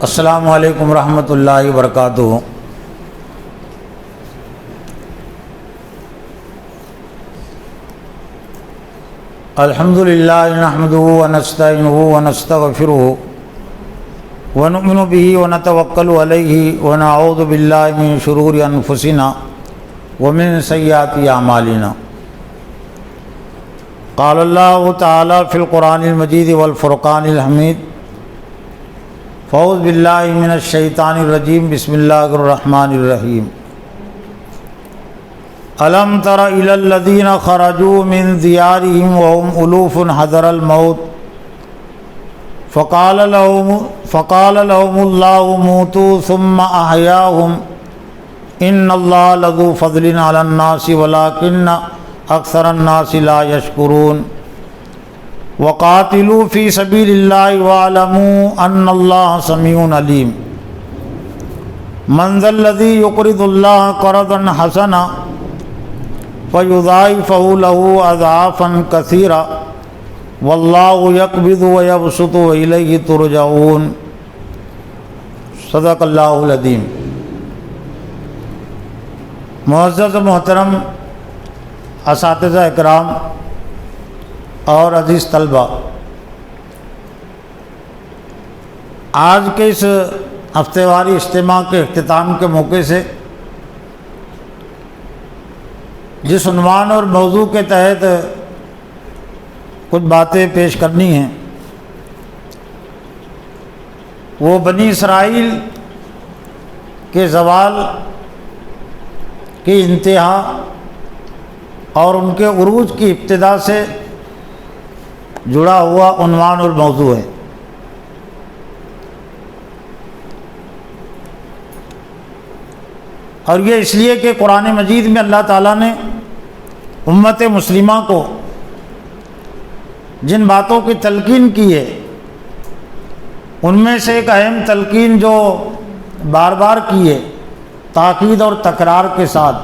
السلام علیکم ورحمۃ اللہ وبرکاتہ۔ الحمد للہ نحمدہ ونستعینہ ونستغفرہ ونؤمن بہ ونتوکل علیہ ونعوذ باللہ من شرور انفسنا ومن سیئات اعمالنا۔ قال اللہ تعالی فی القرآن المجید والفرقان الحمید۔ فاعوذ باللہ من الشیطان الرجیم، بسم اللہ الرحمن الرحیم۔ الم تر الی الذین خرجوا من دیارہم وهم الوف حذر الموت فقال لهم اللہ موتوا ثم احیاهم ان اللہ لذو فضل علی الناس ولکن اکثر الناس لا یشکرون۔ وقاتلوا فی سبیل اللہ واعلموا ان اللہ سمیع علیم۔ من ذا الذی یقرض اللہ قرضا حسنا فیضاعفہ لہ اضعافا کثیرا واللہ یقبض ویبسط والیہ ترجعون۔ صدق اللہ العظیم۔ معزز و محترم اساتذہ اکرام اور عزیز طلبہ، آج کے اس ہفتے واری اجتماع کے اختتام کے موقع سے جس عنوان اور موضوع کے تحت کچھ باتیں پیش کرنی ہیں وہ بنی اسرائیل کے زوال کی انتہا اور ان کے عروج کی ابتدا سے جڑا ہوا عنوان اور موضوع ہے۔ اور یہ اس لیے کہ قرآن مجید میں اللہ تعالیٰ نے امت مسلمہ کو جن باتوں کی تلقین کی ہے ان میں سے ایک اہم تلقین جو بار بار کی ہے تاکید اور تکرار کے ساتھ،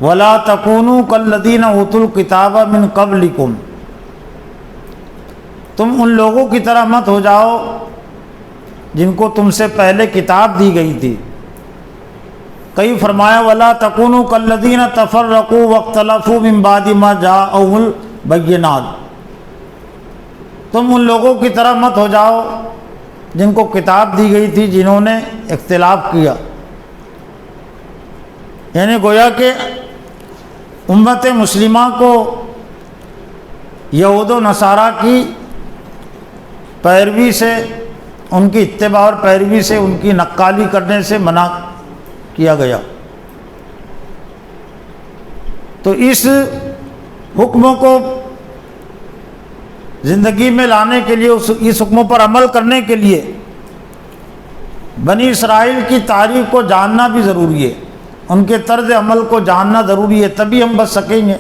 وَلَا تَكُونُوا كَالَّذِينَ أُوتُوا الْكِتَابَ مِن قَبْلِكُمْ، تم ان لوگوں کی طرح مت ہو جاؤ جن کو تم سے پہلے کتاب دی گئی تھی۔ کئی فرمایا وَلَا تَكُونُوا كَالَّذِينَ تَفَرَّقُوا وَاخْتَلَفُوا مِن بَعْدِ مَا جَاءَهُمُ الْبَيِّنَاتُ، تم ان لوگوں کی طرح مت ہو جاؤ جن کو کتاب دی گئی تھی جنہوں نے اختلاف کیا۔ یعنی گویا کہ امت مسلمہ کو یہود و نصارہ کی پیروی سے، ان کی اتباع اور پیروی سے، ان کی نقالی کرنے سے منع کیا گیا۔ تو اس حکموں کو زندگی میں لانے کے لیے، اس حکموں پر عمل کرنے کے لیے بنی اسرائیل کی تاریخ کو جاننا بھی ضروری ہے، ان کے طرز عمل کو جاننا ضروری ہے، تبھی ہم بچ سکیں گے۔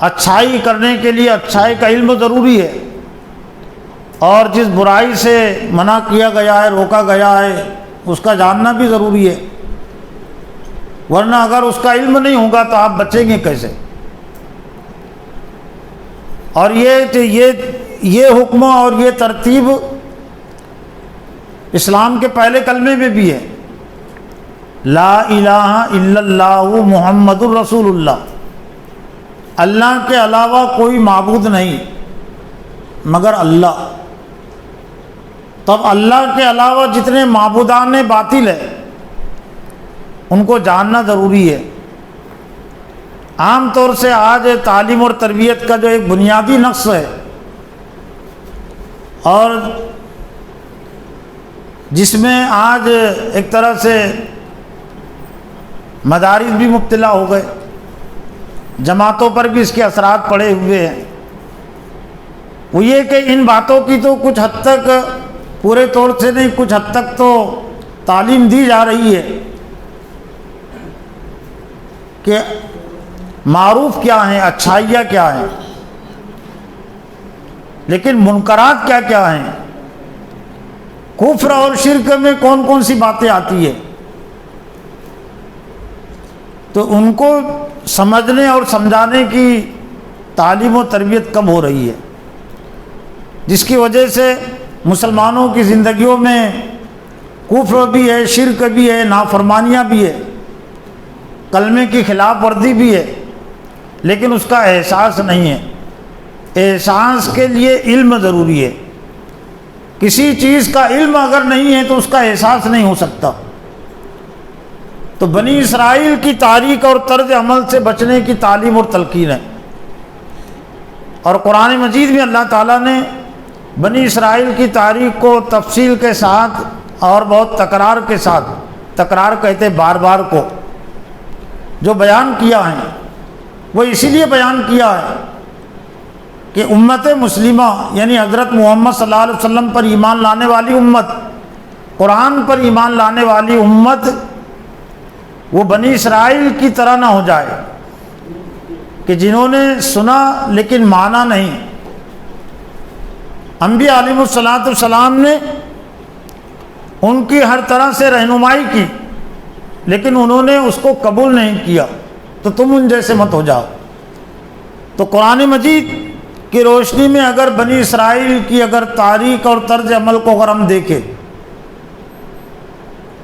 اچھائی کرنے کے لیے اچھائی کا علم ضروری ہے، اور جس برائی سے منع کیا گیا ہے، روکا گیا ہے، اس کا جاننا بھی ضروری ہے، ورنہ اگر اس کا علم نہیں ہوگا تو آپ بچیں گے کیسے؟ اور یہ حکم اور یہ ترتیب اسلام کے پہلے کلمے میں بھی ہے، لا الہ الا اللہ محمد الرسول اللہ، اللہ کے علاوہ کوئی معبود نہیں مگر اللہ۔ تب اللہ کے علاوہ جتنے معبودان باطل ہیں ان کو جاننا ضروری ہے۔ عام طور سے آج تعلیم اور تربیت کا جو ایک بنیادی نقص ہے اور جس میں آج ایک طرح سے مدارس بھی مبتلا ہو گئے، جماعتوں پر بھی اس کے اثرات پڑے ہوئے ہیں، وہ یہ کہ ان باتوں کی تو کچھ حد تک، پورے طور سے نہیں، کچھ حد تک تو تعلیم دی جا رہی ہے کہ معروف کیا ہیں، اچھائیاں کیا ہیں، لیکن منکرات کیا کیا ہیں، کفر اور شرک میں کون کون سی باتیں آتی ہیں، تو ان کو سمجھنے اور سمجھانے کی تعلیم و تربیت کم ہو رہی ہے۔ جس کی وجہ سے مسلمانوں کی زندگیوں میں کفر بھی ہے، شرک بھی ہے، نافرمانیاں بھی ہے، کلمے کی خلاف ورزی بھی ہے، لیکن اس کا احساس نہیں ہے۔ احساس کے لیے علم ضروری ہے۔ کسی چیز کا علم اگر نہیں ہے تو اس کا احساس نہیں ہو سکتا۔ تو بنی اسرائیل کی تاریخ اور طرز عمل سے بچنے کی تعلیم اور تلقین ہے، اور قرآن مجید میں اللہ تعالیٰ نے بنی اسرائیل کی تاریخ کو تفصیل کے ساتھ اور بہت تکرار کے ساتھ، تکرار کہتے بار بار کو، جو بیان کیا ہے وہ اسی لیے بیان کیا ہے کہ امت مسلمہ یعنی حضرت محمد صلی اللہ علیہ وسلم پر ایمان لانے والی امت، قرآن پر ایمان لانے والی امت، وہ بنی اسرائیل کی طرح نہ ہو جائے کہ جنہوں نے سنا لیکن مانا نہیں۔ انبیاء علیہ الصلوۃ نے ان کی ہر طرح سے رہنمائی کی، لیکن انہوں نے اس کو قبول نہیں کیا، تو تم ان جیسے مت ہو جاؤ۔ تو قرآن مجید کی روشنی میں اگر بنی اسرائیل کی اگر تاریخ اور طرز عمل کو اگر ہم دیکھیں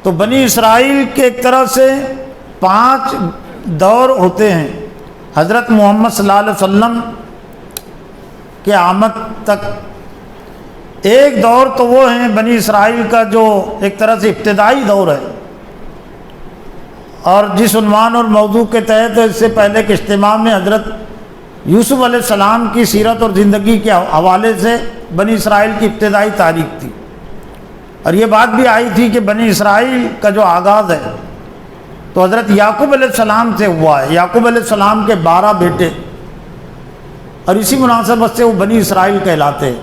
تو بنی اسرائیل کے ایک طرح سے 5 دور ہوتے ہیں حضرت محمد صلی اللہ علیہ وسلم کے آمد تک۔ ایک دور تو وہ ہیں بنی اسرائیل کا جو ایک طرح سے ابتدائی دور ہے، اور جس عنوان اور موضوع کے تحت اس سے پہلے کے اجتماع میں حضرت یوسف علیہ السلام کی سیرت اور زندگی کے حوالے سے بنی اسرائیل کی ابتدائی تاریخ تھی، اور یہ بات بھی آئی تھی کہ بنی اسرائیل کا جو آغاز ہے تو حضرت یعقوب علیہ السلام سے ہوا ہے۔ یعقوب علیہ السلام کے 12 بیٹے، اور اسی مناسبت سے وہ بنی اسرائیل کہلاتے ہیں۔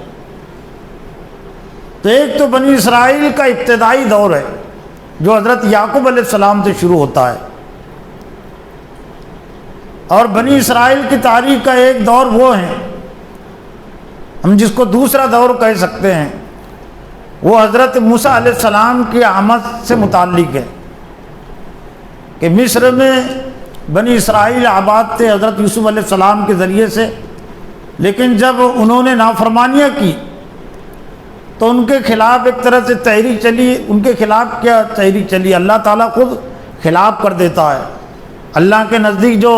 تو ایک تو بنی اسرائیل کا ابتدائی دور ہے جو حضرت یعقوب علیہ السلام سے شروع ہوتا ہے، اور بنی اسرائیل کی تاریخ کا ایک دور وہ ہے ہم جس کو دوسرا دور کہہ سکتے ہیں، وہ حضرت موسیٰ علیہ السلام کی آمد سے متعلق ہے کہ مصر میں بنی اسرائیل آباد تھے حضرت یوسف علیہ السلام کے ذریعے سے، لیکن جب انہوں نے نافرمانیاں کی تو ان کے خلاف ایک طرح سے تحریک چلی۔ ان کے خلاف کیا تحریک چلی؟ اللہ تعالیٰ خود خلاف کر دیتا ہے۔ اللہ کے نزدیک جو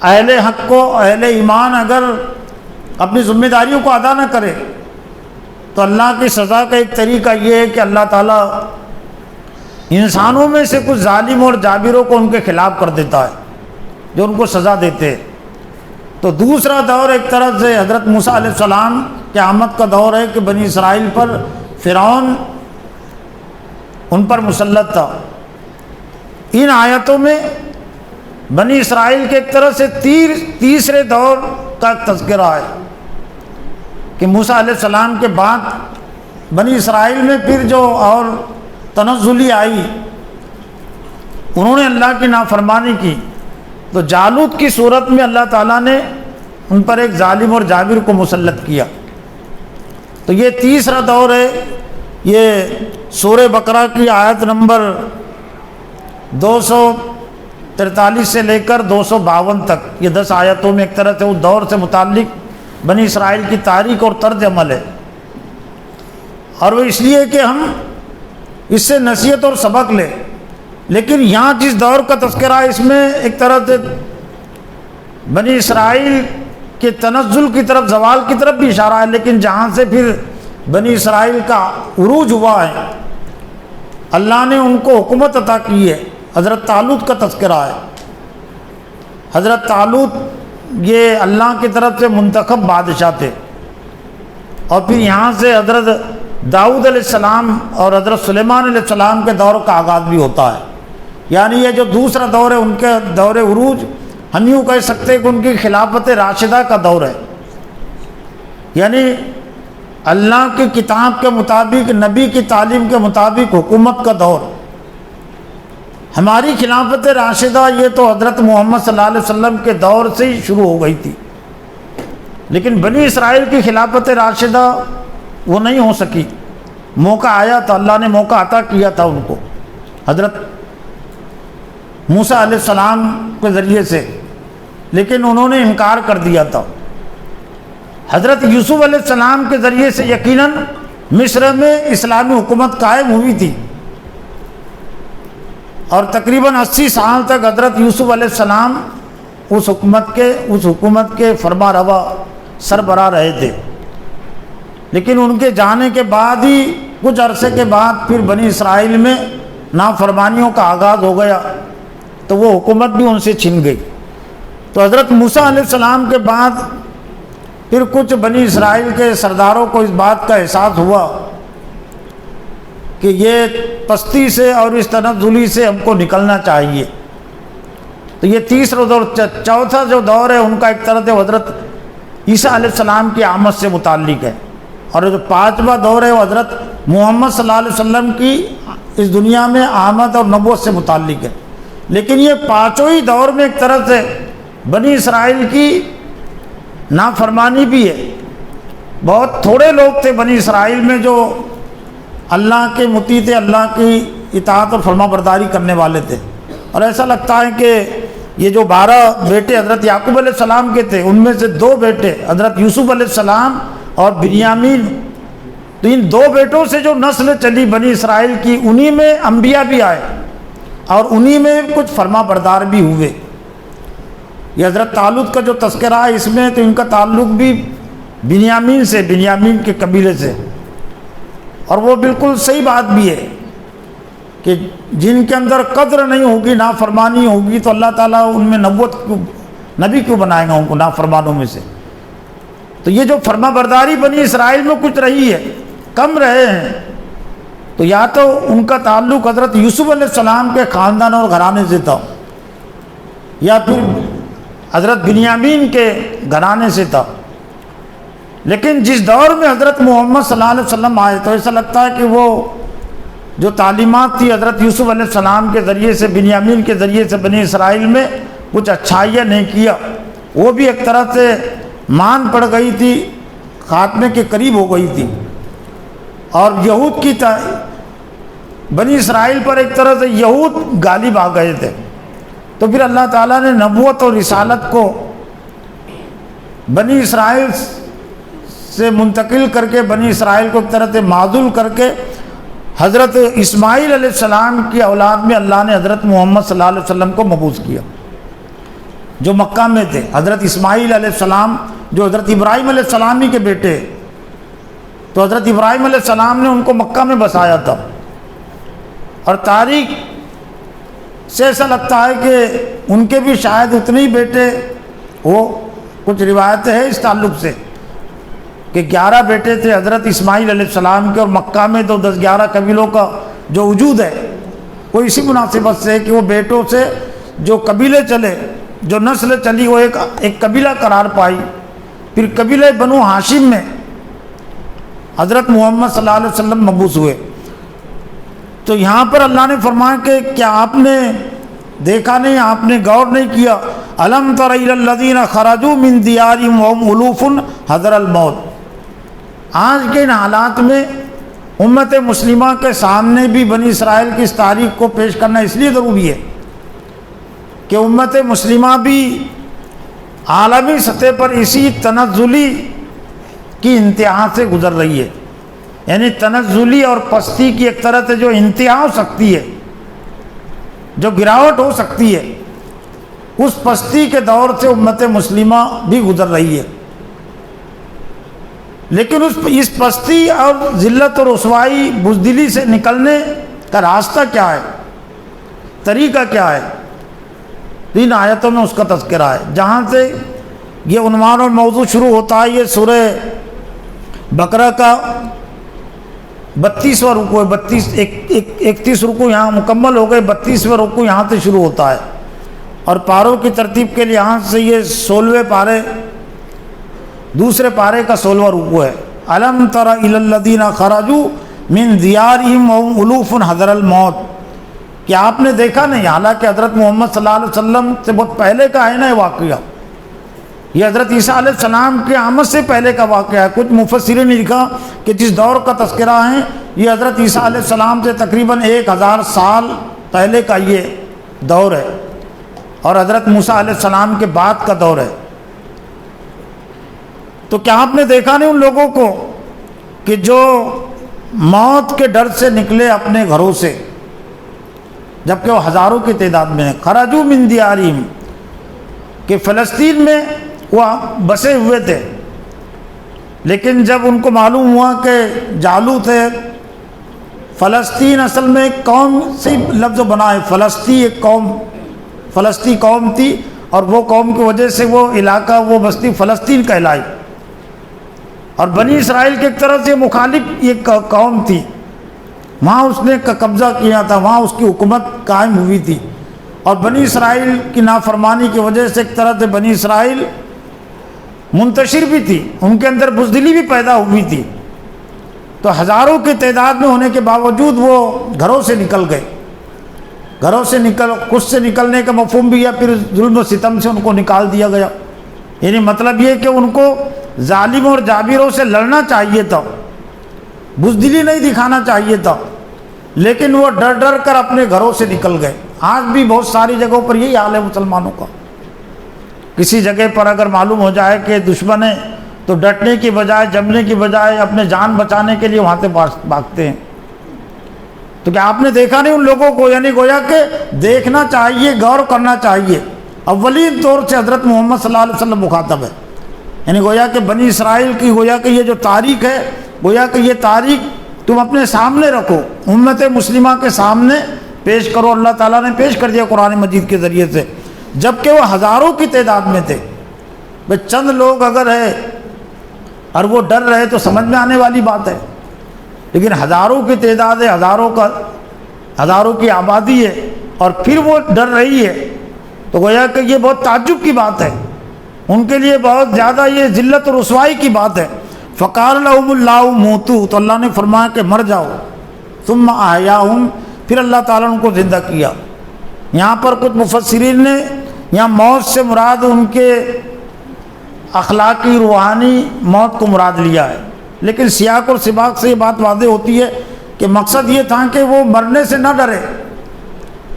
اہل حق کو، اہل ایمان اگر اپنی ذمہ داریوں کو ادا نہ کرے تو اللہ کی سزا کا ایک طریقہ یہ ہے کہ اللہ تعالیٰ انسانوں میں سے کچھ ظالم اور جابروں کو ان کے خلاف کر دیتا ہے جو ان کو سزا دیتے ہیں۔ تو دوسرا دور ایک طرح سے حضرت موسیٰ علیہ السلام کی آمد کا دور ہے کہ بنی اسرائیل پر فرعون ان پر مسلط تھا۔ ان آیتوں میں بنی اسرائیل کے ایک طرح سے تیسرے دور کا تذکرہ ہے کہ موسیٰ علیہ السلام کے بعد بنی اسرائیل میں پھر جو اور تنزلی آئی، انہوں نے اللہ کی نافرمانی کی، تو جالوت کی صورت میں اللہ تعالیٰ نے ان پر ایک ظالم اور جابر کو مسلط کیا۔ تو یہ تیسرا دور ہے۔ یہ سورہ بقرہ کی آیت نمبر 243 سے لے کر 252 تک، یہ 10 آیتوں میں ایک طرح سے اس دور سے متعلق بنی اسرائیل کی تاریخ اور طرز عمل ہے، اور وہ اس لیے کہ ہم اس سے نصیحت اور سبق لیں۔ لیکن یہاں جس دور کا تذکرہ ہے اس میں ایک طرح سے بنی اسرائیل کے تنزل کی طرف، زوال کی طرف بھی اشارہ ہے، لیکن جہاں سے پھر بنی اسرائیل کا عروج ہوا ہے، اللہ نے ان کو حکومت عطا کی ہے۔ حضرت طالوت کا تذکرہ ہے۔ حضرت طالوت یہ اللہ کی طرف سے منتخب بادشاہ تھے، اور پھر یہاں سے حضرت داؤد علیہ السلام اور حضرت سلیمان علیہ السلام کے دور کا آغاز بھی ہوتا ہے۔ یعنی یہ جو دوسرا دور ہے ان کے دور عروج، ہم یوں کہہ سکتے ہیں کہ ان کی خلافت راشدہ کا دور ہے، یعنی اللہ کی کتاب کے مطابق، نبی کی تعلیم کے مطابق حکومت کا دور۔ ہماری خلافت راشدہ یہ تو حضرت محمد صلی اللہ علیہ وسلم کے دور سے ہی شروع ہو گئی تھی، لیکن بنی اسرائیل کی خلافت راشدہ وہ نہیں ہو سکی۔ موقع آیا تھا، اللہ نے موقع عطا کیا تھا ان کو حضرت موسیٰ علیہ السلام کے ذریعے سے، لیکن انہوں نے انکار کر دیا تھا۔ حضرت یوسف علیہ السلام کے ذریعے سے یقیناً مصر میں اسلامی حکومت قائم ہوئی تھی، اور تقریباً 80 سال تک حضرت یوسف علیہ السلام اس حکومت کے فرما روا سربراہ رہے تھے۔ لیکن ان کے جانے کے بعد ہی کچھ عرصے کے بعد پھر بنی اسرائیل میں نافرمانیوں کا آغاز ہو گیا، تو وہ حکومت بھی ان سے چھن گئی۔ تو حضرت موسیٰ علیہ السلام کے بعد پھر کچھ بنی اسرائیل کے سرداروں کو اس بات کا احساس ہوا کہ یہ پستی سے اور اس تنزلی سے ہم کو نکلنا چاہیے۔ تو یہ تیسرا دور، چوتھا جو دور ہے ان کا ایک طرح سے حضرت عیسیٰ علیہ السلام کی آمد سے متعلق ہے، اور جو پانچواں دور ہے وہ حضرت محمد صلی اللہ علیہ وسلم کی اس دنیا میں آمد اور نبوت سے متعلق ہے۔ لیکن یہ پانچوں ہی دور میں ایک طرح سے بنی اسرائیل کی نافرمانی بھی ہے۔ بہت تھوڑے لوگ تھے بنی اسرائیل میں جو اللہ کے مطیع تھے، اللہ کی اطاعت اور فرما برداری کرنے والے تھے، اور ایسا لگتا ہے کہ یہ جو 12 بیٹے حضرت یعقوب علیہ السلام کے تھے، ان میں سے 2 بیٹے حضرت یوسف علیہ السلام اور بنیامین، تو ان 2 بیٹوں سے جو نسل چلی بنی اسرائیل کی، انہی میں انبیاء بھی آئے اور انہی میں کچھ فرما بردار بھی ہوئے۔ یہ حضرت طالوت کا جو تذکرہ ہے اس میں، تو ان کا تعلق بھی بنیامین سے، بنیامین کے قبیلے سے، اور وہ بالکل صحیح بات بھی ہے کہ جن کے اندر قدر نہیں ہوگی، نافرمانی ہوگی، تو اللہ تعالیٰ ان میں نبی کیوں بنائے گا ان کو نافرمانوں میں سے؟ تو یہ جو فرما برداری بنی اسرائیل میں کچھ رہی ہے، کم رہے ہیں، تو یا تو ان کا تعلق حضرت یوسف علیہ السلام کے خاندان اور گھرانے سے تھا، یا پھر حضرت بنیامین کے گھرانے سے تھا۔ لیکن جس دور میں حضرت محمد صلی اللہ علیہ وسلم آئے، تو ایسا لگتا ہے کہ وہ جو تعلیمات تھی حضرت یوسف علیہ السلام کے ذریعے سے، بنیامین کے ذریعے سے بنی اسرائیل میں کچھ اچھائیاں نہیں کیا، وہ بھی ایک طرح سے مان پڑ گئی تھی، خاتمے کے قریب ہو گئی تھی، اور یہود کی بنی اسرائیل پر ایک طرح سے یہود غالب آ گئے تھے۔ تو پھر اللہ تعالیٰ نے نبوت اور رسالت کو بنی اسرائیل سے منتقل کر کے، بنی اسرائیل کو ایک طرح سے معزول کر کے، حضرت اسماعیل علیہ السلام کی اولاد میں اللہ نے حضرت محمد صلی اللہ علیہ وسلم کو مبعوث کیا، جو مکہ میں تھے۔ حضرت اسماعیل علیہ السلام جو حضرت ابراہیم علیہ السلام ہی کے بیٹے، تو حضرت ابراہیم علیہ السلام نے ان کو مکہ میں بسایا تھا، اور تاریخ سے ایسا لگتا ہے کہ ان کے بھی شاید اتنے ہی بیٹے ہو، کچھ روایتیں ہیں اس تعلق سے کہ 11 بیٹے تھے حضرت اسماعیل علیہ السلام کے، اور مکہ میں تو 10-11 قبیلوں کا جو وجود ہے وہ اسی مناسبت سے کہ وہ بیٹوں سے جو قبیلے چلے، جو نسل چلی، وہ ایک قبیلہ قرار پائی۔ پھر قبیلہ بنو ہاشم میں حضرت محمد صلی اللہ علیہ وسلم مبعوث ہوئے۔ تو یہاں پر اللہ نے فرمایا کہ کیا آپ نے دیکھا نہیں، آپ نے غور نہیں کیا، الم تر الی الذین خرجوا من دیارہم وهم الوف حذر الموت۔ آج کے ان حالات میں امت مسلمہ کے سامنے بھی بنی اسرائیل کی اس تاریخ کو پیش کرنا اس لیے ضروری ہے کہ امت مسلمہ بھی عالمی سطح پر اسی تنزلی کی انتہا سے گزر رہی ہے، یعنی تنزلی اور پستی کی ایک طرح سے جو انتہا ہو سکتی ہے، جو گراوٹ ہو سکتی ہے، اس پستی کے دور سے امت مسلمہ بھی گزر رہی ہے۔ لیکن اس پستی اور ذلت اور رسوائی، بزدلی سے نکلنے کا راستہ کیا ہے، طریقہ کیا ہے؟ 3 آیتوں میں اس کا تذکرہ ہے، جہاں سے یہ عنوان اور موضوع شروع ہوتا ہے۔ یہ سورہ بقرہ کا 32واں رکوع ہے، 31 رکوع یہاں مکمل ہو گئے، 32واں رکوع یہاں سے شروع ہوتا ہے، اور پاروں کی ترتیب کے لحاظ سے یہ 16ویں پارے، دوسرے پارے کا 16واں رکوع ہے۔ الم تر الی الذین خرجوا من دیارہم وهم الوف حذر الموت۔ کیا آپ نے دیکھا نہیں، حالانکہ حضرت محمد صلی اللہ علیہ وسلم سے بہت پہلے کا ہے نا یہ واقعہ، یہ حضرت عیسیٰ علیہ السلام کی آمد سے پہلے کا واقعہ ہے۔ کچھ مفسرین نے لکھا کہ جس دور کا تذکرہ ہے یہ حضرت عیسیٰ علیہ السلام سے تقریباً 1000 سال پہلے کا یہ دور ہے، اور حضرت موسیٰ علیہ السلام کے بعد کا دور ہے۔ تو کیا آپ نے دیکھا نہیں ان لوگوں کو کہ جو موت کے ڈر سے نکلے اپنے گھروں سے، جبکہ وہ ہزاروں کی تعداد میں ہیں، خرجوا من دیارہم، کہ فلسطین میں وہ بسے ہوئے تھے، لیکن جب ان کو معلوم ہوا کہ جالوت ہے، فلسطین اصل میں ایک قوم سے لفظ بنا ہے، فلسطین ایک قوم، فلسطین قوم تھی، اور وہ قوم کی وجہ سے وہ علاقہ، وہ بستی فلسطین کہلائی، اور بنی اسرائیل کی ایک طرح سے مخالف یہ قوم تھی، وہاں اس نے قبضہ کیا تھا، وہاں اس کی حکومت قائم ہوئی تھی، اور بنی اسرائیل کی نافرمانی کی وجہ سے ایک طرح سے بنی اسرائیل منتشر بھی تھی، ان کے اندر بزدلی بھی پیدا ہوئی تھی، تو ہزاروں کی تعداد میں ہونے کے باوجود وہ گھروں سے نکل گئے، گھروں سے کچھ سے نکلنے کا مفہوم بھی ہے، پھر ظلم و ستم سے ان کو نکال دیا گیا، یعنی مطلب یہ کہ ان کو ظالموں اور جابروں سے لڑنا چاہیے تھا، بزدلی نہیں دکھانا چاہیے تھا، لیکن وہ ڈر ڈر کر اپنے گھروں سے نکل گئے۔ آج بھی بہت ساری جگہوں پر یہی حال ہے مسلمانوں کا، کسی جگہ پر اگر معلوم ہو جائے کہ دشمن ہے تو ڈٹنے کی بجائے، جمنے کی بجائے اپنے جان بچانے کے لیے وہاں سے بھاگتے ہیں۔ تو کیا آپ نے دیکھا نہیں ان لوگوں کو؟ یعنی گویا کہ دیکھنا چاہیے، غور کرنا چاہیے۔ اولین طور سے حضرت محمد صلی اللہ علیہ وسلم مخاطب ہے، یعنی گویا کہ بنی اسرائیل کی گویا کہ یہ جو تاریخ ہے، گویا کہ یہ تاریخ تم اپنے سامنے رکھو، امت مسلمہ کے سامنے پیش کرو۔ اللہ تعالیٰ نے پیش کر دیا قرآن مجید کے ذریعے سے، جبکہ وہ ہزاروں کی تعداد میں تھے۔ بھئی چند لوگ اگر ہے اور وہ ڈر رہے تو سمجھ میں آنے والی بات ہے، لیکن ہزاروں کی تعداد ہے، ہزاروں کی آبادی ہے، اور پھر وہ ڈر رہی ہے، تو گویا کہ یہ بہت تعجب کی بات ہے، ان کے لیے بہت زیادہ یہ ذلت اور رسوائی کی بات ہے۔ فقال لهم اللہ موتوا، تو اللہ نے فرمایا کہ مر جاؤ، ثم احیاہم، پھر اللہ تعالیٰ نے ان کو زندہ کیا۔ یہاں پر کچھ مفسرین نے یہاں موت سے مراد ان کے اخلاقی روحانی موت کو مراد لیا ہے، لیکن سیاق اور سباق سے یہ بات واضح ہوتی ہے کہ مقصد یہ تھا کہ وہ مرنے سے نہ ڈرے،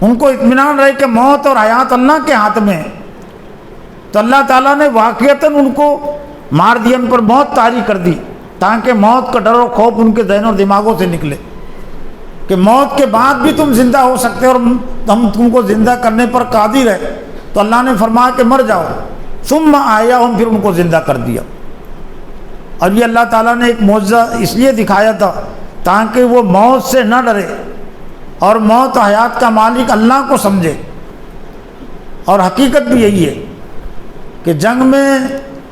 ان کو اطمینان رہے کہ موت اور حیات اللہ کے ہاتھ میں ہے، تو اللہ تعالیٰ نے واقعتاً ان کو مار دیا، ان پر موت طاری کر دی، تاکہ موت کا ڈر و خوف ان کے ذہن اور دماغوں سے نکلے کہ موت کے بعد بھی تم زندہ ہو سکتے اور ہم تم کو زندہ کرنے پر قادر ہے۔ تو اللہ نے فرمایا کہ مر جاؤ، ثم احیاہم، پھر ان کو زندہ کر دیا۔ اور یہ اللہ تعالیٰ نے ایک معجزہ اس لیے دکھایا تھا تاکہ وہ موت سے نہ ڈرے اور موت و حیات کا مالک اللہ کو سمجھے۔ اور حقیقت بھی یہی ہے کہ جنگ میں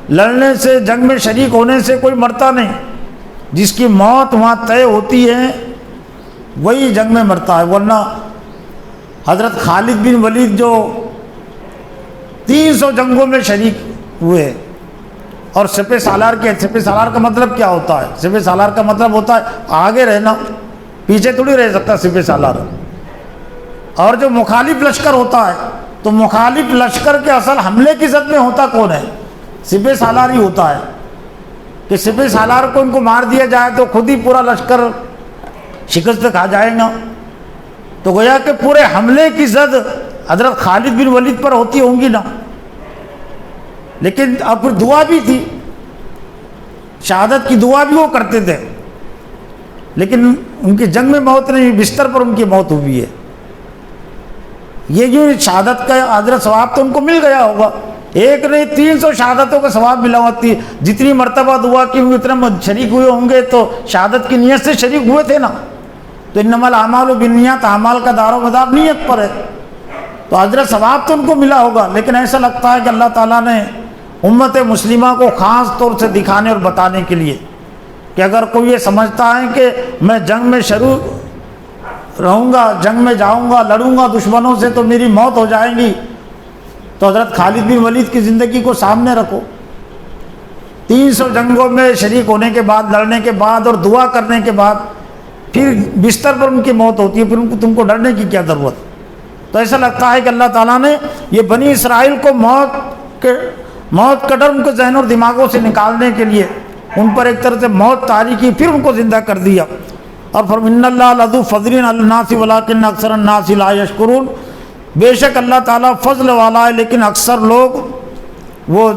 لڑنے سے، جنگ میں شریک ہونے سے کوئی مرتا نہیں، جس کی موت وہاں طے ہوتی ہے وہی جنگ میں مرتا ہے، ورنہ حضرت خالد بن ولید جو 300 جنگوں میں شریک ہوئے، اور سپہ سالار سپہ سالار کا مطلب کیا ہوتا ہے؟ سپہ سالار کا مطلب ہوتا ہے آگے رہنا، پیچھے تھوڑی رہ سکتا سپہ سالار۔ اور جو مخالف لشکر ہوتا ہے تو مخالف لشکر کے اصل حملے کی زد میں ہوتا کون ہے؟ سپہ سالار ہی ہوتا ہے، کہ سپہ سالار کو ان کو مار دیا جائے تو خود ہی پورا لشکر شکست کھا جائے گا، تو گویا کہ پورے حملے کی زد حضرت خالد بن ولید پر ہوتی ہوں گی نا۔ لیکن اب پھر دعا بھی تھی، شہادت کی دعا بھی وہ کرتے تھے، لیکن ان کی جنگ میں موت نہیں، بستر پر ان کی موت ہوئی ہے۔ یہ جو شہادت کا حضرت ثواب تو ان کو مل گیا ہوگا، ایک نہیں 300 شہادتوں کا ثواب ملا ہوتی، جتنی مرتبہ دعا کی ہوئی اتنا شریک ہوئے ہوں گے تو شہادت کی نیت سے شریک ہوئے تھے نا۔ تو انما الاعمال بالنیات، اعمال کا دار و مدار نیت پر ہے، تو حضرت ثواب تو ان کو ملا ہوگا۔ لیکن ایسا لگتا ہے کہ اللہ تعالیٰ نے امت مسلمہ کو خاص طور سے دکھانے اور بتانے کے لیے کہ اگر کوئی یہ سمجھتا ہے کہ میں جنگ میں شروع رہوں گا، جنگ میں جاؤں گا، لڑوں گا دشمنوں سے تو میری موت ہو جائے گی، تو حضرت خالد بن ولید کی زندگی کو سامنے رکھو۔ 300 جنگوں میں شریک ہونے کے بعد، لڑنے کے بعد اور دعا کرنے کے بعد پھر بستر پر ان کی موت ہوتی ہے، پھر تم کو ڈرنے کی کیا ضرورت؟ تو ایسا لگتا ہے کہ اللہ تعالیٰ نے یہ بنی اسرائیل کو موت کا ڈر ان کے ذہن اور دماغوں سے نکالنے کے لیے ان پر ایک طرح سے موت طاری کی، پھر ان کو زندہ کر دیا۔ اور ان اللہ لذو فضل علی الناس ولکن اکثر الناس لا یشکرون، بے شک اللہ تعالیٰ فضل والا ہے لیکن اکثر لوگ وہ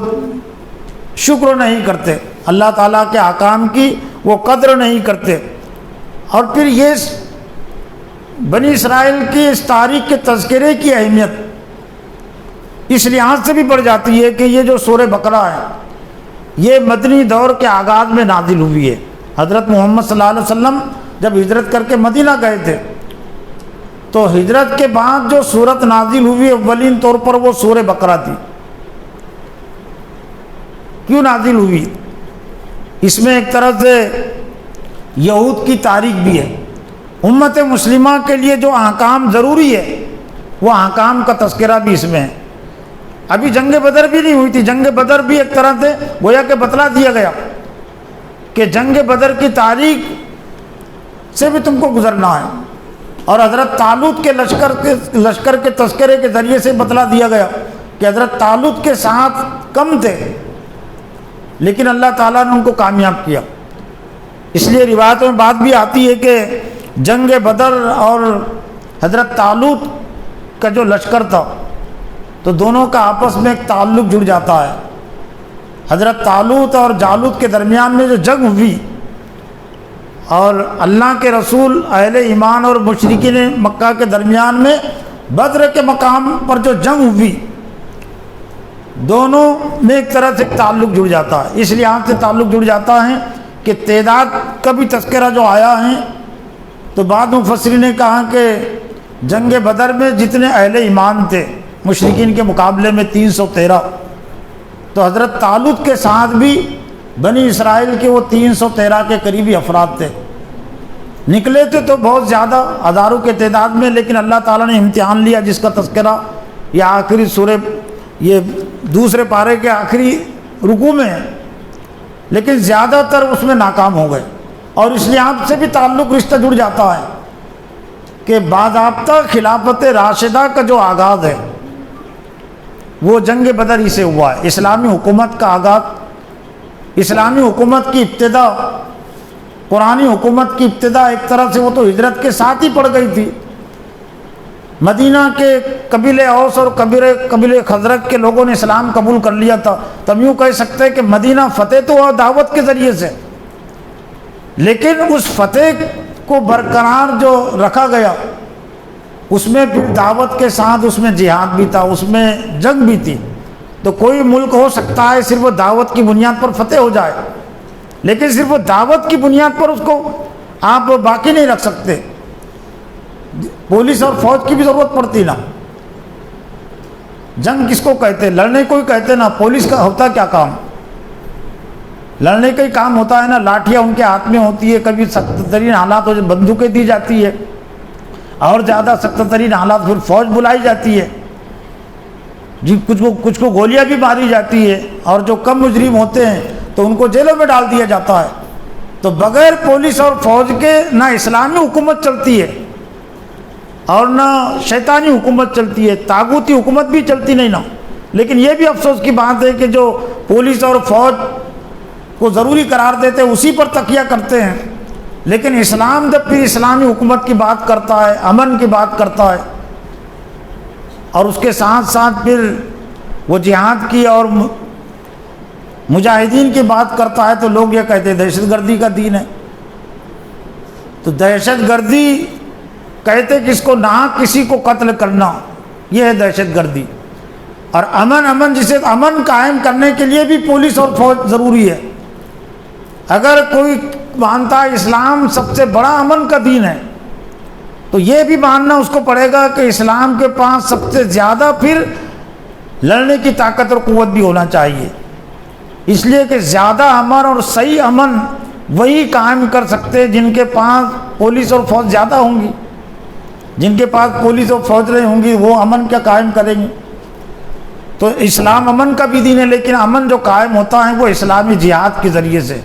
شکر نہیں کرتے۔ اللہ تعالیٰ کے احکام کی وہ قدر نہیں کرتے۔ اور پھر یہ بنی اسرائیل کی اس تاریخ کے تذکرے کی اہمیت اس لحاظ سے بھی بڑھ جاتی ہے کہ یہ جو سورہ بقرہ ہے یہ مدنی دور کے آغاز میں نازل ہوئی ہے۔ حضرت محمد صلی اللہ علیہ وسلم جب ہجرت کر کے مدینہ گئے تھے تو ہجرت کے بعد جو سورت نازل ہوئی اولین طور پر وہ سورہ بقرہ تھی۔ کیوں نازل ہوئی؟ اس میں ایک طرح سے یہود کی تاریخ بھی ہے، امت مسلمہ کے لیے جو احکام ضروری ہے وہ احکام کا تذکرہ بھی اس میں ہے۔ ابھی جنگ بدر بھی نہیں ہوئی تھی، جنگ بدر بھی ایک طرح سے گویا کہ بتلا دیا گیا کہ جنگ بدر کی تاریخ سے بھی تم کو گزرنا ہے، اور حضرت طالوت کے لشکر کے تذکرے کے ذریعے سے بتلا دیا گیا کہ حضرت طالوت کے ساتھ کم تھے لیکن اللہ تعالیٰ نے ان کو کامیاب کیا۔ اس لیے روایتوں میں بات بھی آتی ہے کہ جنگ بدر اور حضرت طالوت کا جو لشکر تھا تو دونوں کا آپس میں ایک تعلق جڑ جاتا ہے۔ حضرت طالوت اور جالوت کے درمیان میں جو جنگ ہوئی اور اللہ کے رسول اہل ایمان اور مشرکین مکہ کے درمیان میں بدر کے مقام پر جو جنگ ہوئی دونوں میں ایک طرح سے تعلق جڑ جاتا ہے۔ اس لیے یہاں سے تعلق جڑ جاتا ہے کہ تعداد کا بھی تذکرہ جو آیا ہے تو بعض مفسرین نے کہا کہ جنگ بدر میں جتنے اہل ایمان تھے مشرکین کے مقابلے میں 313، تو حضرت طالوت کے ساتھ بھی بنی اسرائیل کے وہ 313 کے قریبی افراد تھے۔ نکلے تھے تو بہت زیادہ ہزاروں کے تعداد میں، لیکن اللہ تعالیٰ نے امتحان لیا جس کا تذکرہ یہ آخری سورہ یہ دوسرے پارے کے آخری رکوع میں ہے، لیکن زیادہ تر اس میں ناکام ہو گئے۔ اور اس لیے آپ سے بھی تعلق رشتہ جڑ جاتا ہے کہ باضابطہ خلافت راشدہ کا جو آغاز ہے وہ جنگ بدر ہی سے ہوا ہے۔ اسلامی حکومت کا آغاز، اسلامی حکومت کی ابتدا، قرآنی حکومت کی ابتدا ایک طرح سے وہ تو ہجرت کے ساتھ ہی پڑ گئی تھی۔ مدینہ کے قبیلے اوس اور قبیلے خزرج کے لوگوں نے اسلام قبول کر لیا تھا۔ تم یوں کہہ سکتے کہ مدینہ فتح تو ہوا دعوت کے ذریعے سے، لیکن اس فتح کو برقرار جو رکھا گیا اس میں پھر دعوت کے ساتھ اس میں جہاد بھی تھا، اس میں جنگ بھی تھی۔ تو کوئی ملک ہو سکتا ہے صرف دعوت کی بنیاد پر فتح ہو جائے، لیکن صرف دعوت کی بنیاد پر اس کو آپ باقی نہیں رکھ سکتے، پولیس اور فوج کی بھی ضرورت پڑتی نا۔ جنگ کس کو کہتے؟ لڑنے کو ہی کہتے نا۔ پولیس کا ہوتا کیا کام؟ لڑنے کا ہی کام ہوتا ہے نا۔ لاٹھیاں ان کے ہاتھ میں ہوتی ہے، کبھی سخت ترین حالات ہو بندوقیں دی جاتی ہے، اور زیادہ سخت ترین حالات پھر فوج بلائی جاتی ہے جی، کچھ کو گولیاں بھی ماری جاتی ہے، اور جو کم مجرم ہوتے ہیں تو ان کو جیلوں میں ڈال دیا جاتا ہے۔ تو بغیر پولیس اور فوج کے نہ اسلامی حکومت چلتی ہے اور نہ شیطانی حکومت چلتی ہے، طاغوتی حکومت بھی چلتی نہیں نا۔ لیکن یہ بھی افسوس کی بات ہے کہ جو پولیس اور فوج کو ضروری قرار دیتے ہیں اسی پر تکیہ کرتے ہیں، لیکن اسلام جب پھر اسلامی حکومت کی بات کرتا ہے، امن کی بات کرتا ہے، اور اس کے ساتھ ساتھ پھر وہ جہاد کی اور مجاہدین کی بات کرتا ہے، تو لوگ یہ کہتے ہیں دہشت گردی کا دین ہے۔ تو دہشت گردی کہتے کہ اس کو نہ کسی کو قتل کرنا، یہ ہے دہشت گردی۔ اور امن جسے امن قائم کرنے کے لیے بھی پولیس اور فوج ضروری ہے۔ اگر کوئی مانتا ہے اسلام سب سے بڑا امن کا دین ہے تو یہ بھی ماننا اس کو پڑے گا کہ اسلام کے پاس سب سے زیادہ پھر لڑنے کی طاقت اور قوت بھی ہونا چاہیے، اس لیے کہ زیادہ امن اور صحیح امن وہی قائم کر سکتے جن کے پاس پولیس اور فوج زیادہ ہوں گی۔ جن کے پاس پولیس اور فوج نہیں ہوں گی وہ امن کیا قائم کریں گے؟ تو اسلام امن کا بھی دین ہے، لیکن امن جو قائم ہوتا ہے وہ اسلامی جہاد کے ذریعے سے،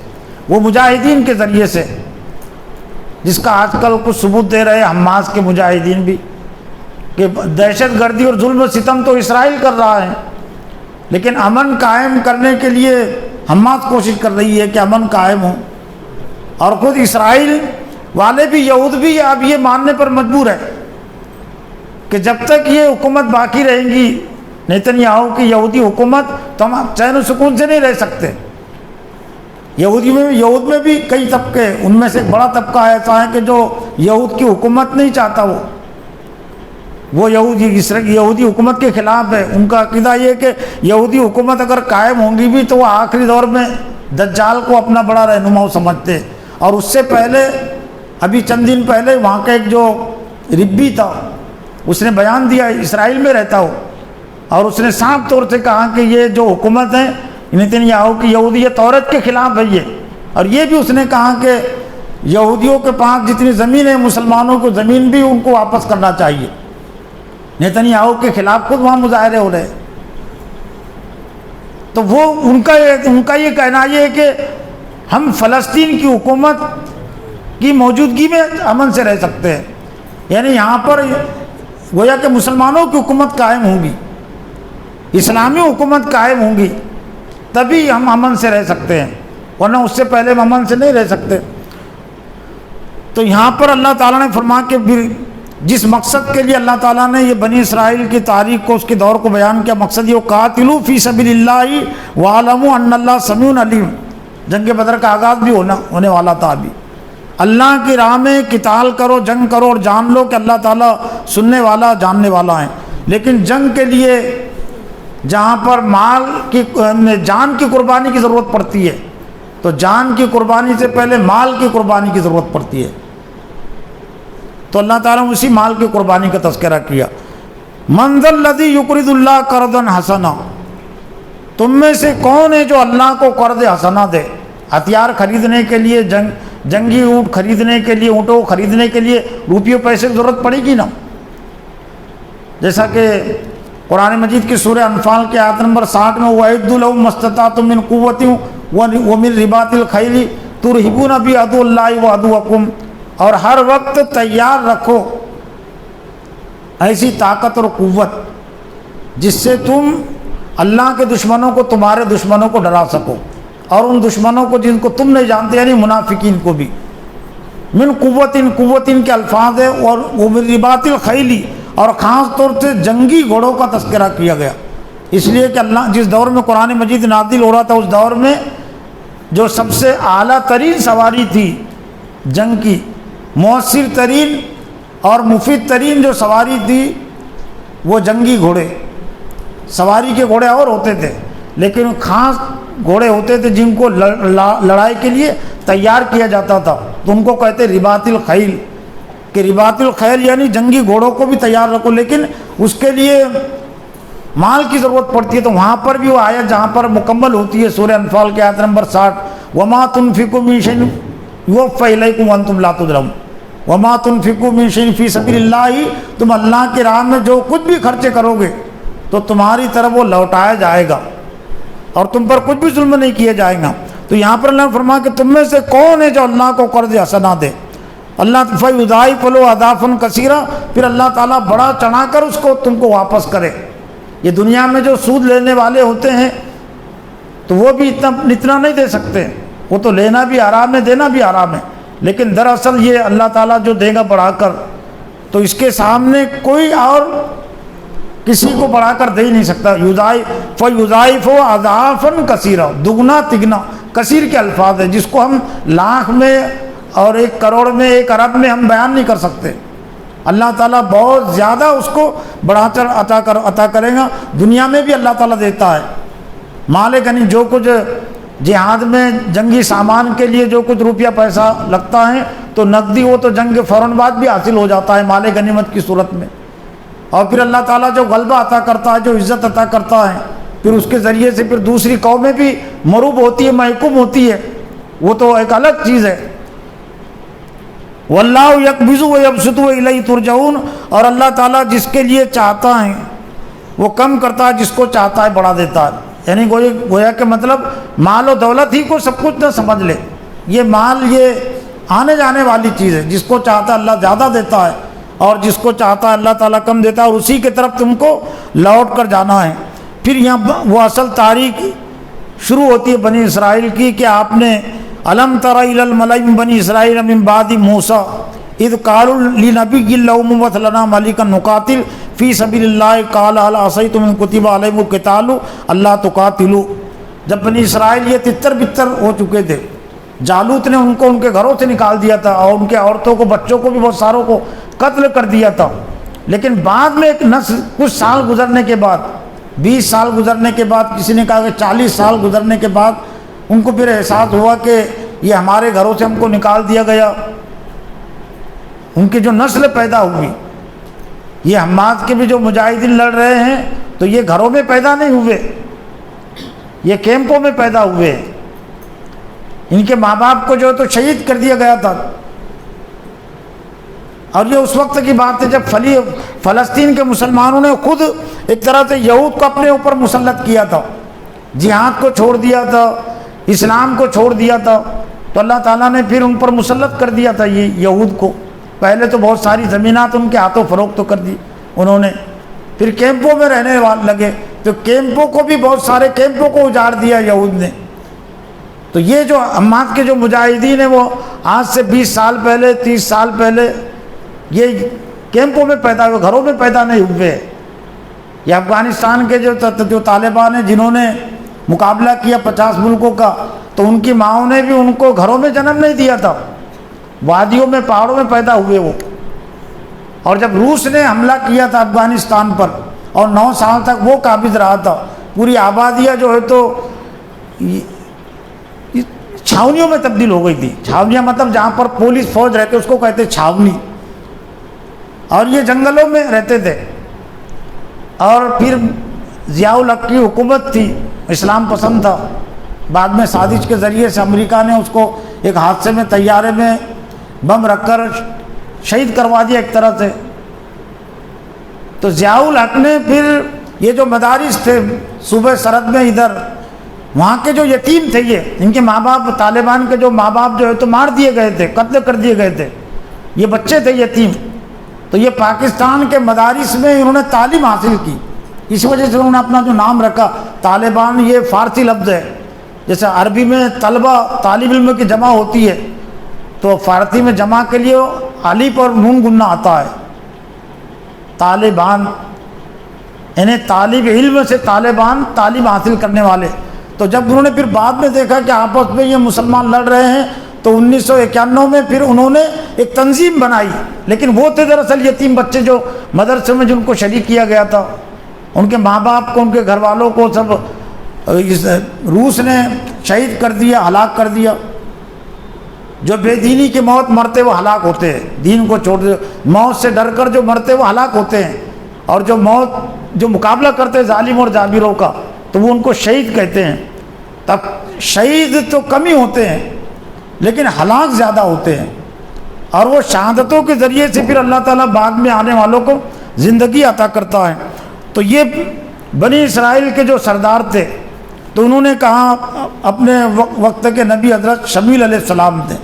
وہ مجاہدین کے ذریعے سے، جس کا آج کل کچھ ثبوت دے رہے حماس کے مجاہدین بھی کہ دہشت گردی اور ظلم و ستم تو اسرائیل کر رہا ہے، لیکن امن قائم کرنے کے لیے حماس کوشش کر رہی ہے کہ امن قائم ہو، اور خود اسرائیل والے بھی، یہود بھی اب یہ ماننے پر مجبور ہے کہ جب تک یہ حکومت باقی رہیں گی نیتن یاہو کی یہودی حکومت تو ہم چین و سکون سے نہیں رہ سکتے۔ یہود میں بھی کئی طبقے، ان میں سے ایک بڑا طبقہ ایسا ہے کہ جو یہود کی حکومت نہیں چاہتا، وہ یہودی حکومت کے خلاف ہے۔ ان کا عقیدہ یہ کہ یہودی حکومت اگر قائم ہوں گی بھی تو وہ آخری دور میں دجال کو اپنا بڑا رہنما سمجھتے۔ اور اس سے پہلے ابھی چند دن پہلے وہاں کا ایک جو ربی تھا اس نے بیان دیا، اسرائیل میں رہتا ہو، اور اس نے صاف طور سے کہا کہ یہ جو حکومت ہے نتنیاہو کی یہودیت تورات کے خلاف ہے یہ، اور یہ بھی اس نے کہا کہ یہودیوں کے پاس جتنی زمین ہے مسلمانوں کو زمین بھی ان کو واپس کرنا چاہیے۔ نتنیاہو کے خلاف خود وہاں مظاہرے ہو رہے۔ تو وہ ان کا یہ کہنا یہ ہے کہ ہم فلسطین کی حکومت کی موجودگی میں امن سے رہ سکتے ہیں، یعنی یہاں پر گویا کہ مسلمانوں کی حکومت قائم ہوگی، اسلامی حکومت قائم ہوگی، تبھی ہم امن سے رہ سکتے ہیں، ورنہ اس سے پہلے ہم امن سے نہیں رہ سکتے۔ تو یہاں پر اللہ تعالیٰ نے فرمایا کہ جس مقصد کے لیے اللہ تعالیٰ نے یہ بنی اسرائیل کی تاریخ کو، اس کے دور کو بیان کیا، مقصد یہ قاتلوا فی سبیل اللہ واعلموا ان اللہ سمیع علیم۔ جنگ بدر کا آغاز بھی ہونے والا تھا ابھی۔ اللہ کی راہ میں قتال کرو، جنگ کرو، اور جان لو کہ اللہ تعالیٰ سننے والا جاننے والا ہے۔ لیکن جنگ کے لیے جہاں پر جان کی قربانی کی ضرورت پڑتی ہے تو جان کی قربانی سے پہلے مال کی قربانی کی ضرورت پڑتی ہے، تو اللہ تعالیٰ نے اسی مال کی قربانی کا تذکرہ کیا۔ من ذا الذی یقرض اللہ قرضا حسنا، تم میں سے کون ہے جو اللہ کو قرض حسنا دے؟ ہتھیار خریدنے کے لیے، جنگی اونٹ خریدنے کے لیے، اونٹوں کو خریدنے کے لیے روپیوں پیسے کی ضرورت پڑے گی نا، جیسا کہ قرآن مجید کی سورہ انفال کے آیت نمبر 60 میں وَأَعِدُّوا لَهُم مَّا اسْتَطَعْتُم مِّن قُوَّةٍ وَمِن رِّبَاطِ الْخَيْلِ تُرْهِبُونَ بِهِ عَدُوَّ اللَّهِ وَعَدُوَّكُمْ، اور ہر وقت تیار رکھو ایسی طاقت اور قوت جس سے تم اللہ کے دشمنوں کو، تمہارے دشمنوں کو ڈرا سکو، اور ان دشمنوں کو جن کو تم نہیں جانتے یعنی منافقین کو بھی۔ من قوتن کے الفاظ ہے، اور ومن رباط الخیل، اور خاص طور سے جنگی گھوڑوں کا تذکرہ کیا گیا، اس لیے کہ اللہ جس دور میں قرآن مجید نازل ہو رہا تھا اس دور میں جو سب سے اعلیٰ ترین سواری تھی جنگ کی، مؤثر ترین اور مفید ترین جو سواری تھی وہ جنگی گھوڑے، سواری کے گھوڑے اور ہوتے تھے لیکن خاص گھوڑے ہوتے تھے جن کو لڑائی کے لیے تیار کیا جاتا تھا، تو ان کو کہتے رباط الخیل، کہ رباط الخیل یعنی جنگی گھوڑوں کو بھی تیار رکھو، لیکن اس کے لیے مال کی ضرورت پڑتی ہے۔ تو وہاں پر بھی وہ آیت جہاں پر مکمل ہوتی ہے سورہ انفال کے آیت نمبر 60 وَمَا تُنْفِقُوا مِنْ شَيْءٍ يُوَفَّ إِلَيْكُمْ وَأَنْتُمْ لَا تُظْلَمُونَ، وَمَا تُنْفِقُوا مِنْ شَيْءٍ فِي سَبِيلِ اللَّهِ، تم اللہ کی راہ میں جو کچھ بھی خرچے کرو گے تو تمہاری طرف وہ لوٹایا جائے گا اور تم پر کچھ بھی ظلم نہیں کیا جائے گا۔ تو یہاں پر اللہ نے فرمایا کہ تم میں سے کون ہے جو اللہ کو قرض حسنا دے، اللہ فَيُضَاعِفُ لَهُ أَضْعَافًا كَثِيرًا، پھر اللہ تعالیٰ بڑا چڑھا کر اس کو تم کو واپس کرے۔ یہ دنیا میں جو سود لینے والے ہوتے ہیں تو وہ بھی اتنا نہیں دے سکتے، وہ تو لینا بھی حرام ہے، دینا بھی حرام ہے، لیکن دراصل یہ اللہ تعالیٰ جو دے گا بڑھا کر تو اس کے سامنے کوئی اور کسی کو بڑھا کر دے ہی نہیں سکتا۔ فَيُضَاعِفُ أَضْعَافًا كَثِيرًا، دگنا تگنا، کثیر کے الفاظ ہے جس کو ہم لاکھ میں اور 1 کروڑ میں 1 ارب میں ہم بیان نہیں کر سکتے۔ اللہ تعالیٰ بہت زیادہ اس کو بڑھا کر عطا کرے گا۔ دنیا میں بھی اللہ تعالیٰ دیتا ہے مال غنیمت، جو کچھ جہاد میں جنگی سامان کے لیے جو کچھ روپیہ پیسہ لگتا ہے تو نقدی وہ تو جنگ کے فوراً بعد بھی حاصل ہو جاتا ہے مال غنیمت کی صورت میں، اور پھر اللہ تعالیٰ جو غلبہ عطا کرتا ہے، جو عزت عطا کرتا ہے، پھر اس کے ذریعے سے پھر دوسری قومیں بھی مروب ہوتی ہے، محکوم ہوتی ہے، وہ تو ایک الگ چیز ہے۔ واللہ یقبض ویبسط والیہ ترجعون، اور اللہ تعالیٰ جس کے لیے چاہتا ہے وہ کم کرتا ہے، جس کو چاہتا ہے بڑھا دیتا ہے۔ یعنی گویا کہ مطلب مال و دولت ہی کو سب کچھ نہ سمجھ لے، یہ مال یہ آنے جانے والی چیز ہے، جس کو چاہتا ہے اللہ زیادہ دیتا ہے اور جس کو چاہتا ہے اللہ تعالیٰ کم دیتا ہے، اور اسی کی طرف تم کو لوٹ کر جانا ہے۔ پھر یہاں وہ اصل تاریخ شروع ہوتی ہے بنی اسرائیل کی کہ آپ نے الم تر الی الملأ من بنی اسرائیل من بعد موسیٰ اذ قالوا لنبی لہ ابعث لنا ملکا نقاتل فی سبیل اللہ قال هل عصیتم ان کتب علیکم القتال الا تقاتلوا، جب بنی اسرائیل یہ تتر بتر ہو چکے تھے، جالوت نے ان کو ان کے گھروں سے نکال دیا تھا اور ان کے عورتوں کو، بچوں کو بھی بہت ساروں کو قتل کر دیا تھا۔ لیکن بعد میں ایک نسل، کچھ سال گزرنے کے بعد، 20 سال گزرنے کے بعد، کسی نے کہا کہ 40 سال گزرنے کے بعد ان کو پھر احساس ہوا کہ یہ ہمارے گھروں سے ہم کو نکال دیا گیا۔ ان کی جو نسل پیدا ہوئی، یہ حماس کے بھی جو مجاہدین لڑ رہے ہیں تو یہ گھروں میں پیدا نہیں ہوئے، یہ کیمپوں میں پیدا ہوئے۔ ان کے ماں باپ کو جو ہے تو شہید کر دیا گیا تھا۔ اور یہ اس وقت کی بات ہے جب فلسطین کے مسلمانوں نے خود ایک طرح سے یہود کو اپنے اوپر مسلط کیا تھا، جہاد کو چھوڑ دیا تھا، اسلام کو چھوڑ دیا تھا، تو اللہ تعالیٰ نے پھر ان پر مسلط کر دیا تھا یہ یہود کو۔ پہلے تو بہت ساری زمینات ان کے ہاتھوں فروخت تو کر دی انہوں نے، پھر کیمپوں میں رہنے لگے، تو کیمپوں کو بھی، بہت سارے کیمپوں کو اجاڑ دیا یہود نے۔ تو یہ جو حماس کے جو مجاہدین ہیں وہ آج سے 20 سال پہلے، 30 سال پہلے یہ کیمپوں میں پیدا ہوئے، گھروں میں پیدا نہیں ہوئے۔ یہ افغانستان کے جو طالبان ہیں جنہوں نے مقابلہ کیا 50 ملکوں کا، تو ان کی ماؤں نے بھی ان کو گھروں میں جنم نہیں دیا تھا، وادیوں میں، پہاڑوں میں پیدا ہوئے وہ۔ اور جب روس نے حملہ کیا تھا افغانستان پر اور 9 سال تک وہ قابض رہا تھا، پوری آبادیاں جو ہے تو چھاونیوں میں تبدیل ہو گئی تھی۔ چھاونیاں مطلب جہاں پر پولیس فوج رہتے اس کو کہتے چھاونی، اور یہ جنگلوں میں رہتے تھے۔ اور پھر ضیاء الحق کی حکومت تھی، اسلام پسند تھا، بعد میں سازش کے ذریعے سے امریکہ نے اس کو ایک حادثے میں، طیارے میں بم رکھ کر شہید کروا دیا ایک طرح سے۔ تو ضیاء الحق نے پھر یہ جو مدارس تھے صوبہ سرحد میں، ادھر وہاں کے جو یتیم تھے، یہ ان کے ماں باپ، طالبان کے جو ماں باپ جو ہے تو مار دیے گئے تھے، قتل کر دیے گئے تھے، یہ بچے تھے یتیم، تو یہ پاکستان کے مدارس میں انہوں نے تعلیم حاصل کی۔ اس وجہ سے انہوں نے اپنا جو نام رکھا طالبان، یہ فارسی لفظ ہے، جیسے عربی میں طلبہ، طالب علم کی جمع ہوتی ہے، تو فارسی میں جمع کے لیے الف اور نون گننا آتا ہے، طالبان، یعنی طالب علم سے طالبان، تعلیم حاصل کرنے والے۔ تو جب انہوں نے پھر بعد میں دیکھا کہ آپس میں یہ مسلمان لڑ رہے ہیں، تو 1991 میں پھر انہوں نے ایک تنظیم بنائی، لیکن وہ تھے دراصل یتیم بچے جو مدرسے میں جن کو شریک کیا گیا تھا، ان کے ماں باپ کو، ان کے گھر والوں کو سب روس نے شہید کر دیا، ہلاک کر دیا۔ جو بے دینی کی موت مرتے وہ ہلاک ہوتے ہیں، دین کو چھوڑ دے، موت سے ڈر کر جو مرتے وہ ہلاک ہوتے ہیں، اور جو موت جو مقابلہ کرتے ظالم اور جابروں کا تو وہ ان کو شہید کہتے ہیں۔ تب شہید تو کم ہی ہوتے ہیں لیکن ہلاک زیادہ ہوتے ہیں، اور وہ شہادتوں کے ذریعے سے پھر اللہ تعالیٰ بعد میں آنے والوں کو زندگی عطا کرتا ہے۔ تو یہ بنی اسرائیل کے جو سردار تھے، تو انہوں نے کہا، اپنے وقت کے نبی حضرت شمیل علیہ السلام تھے،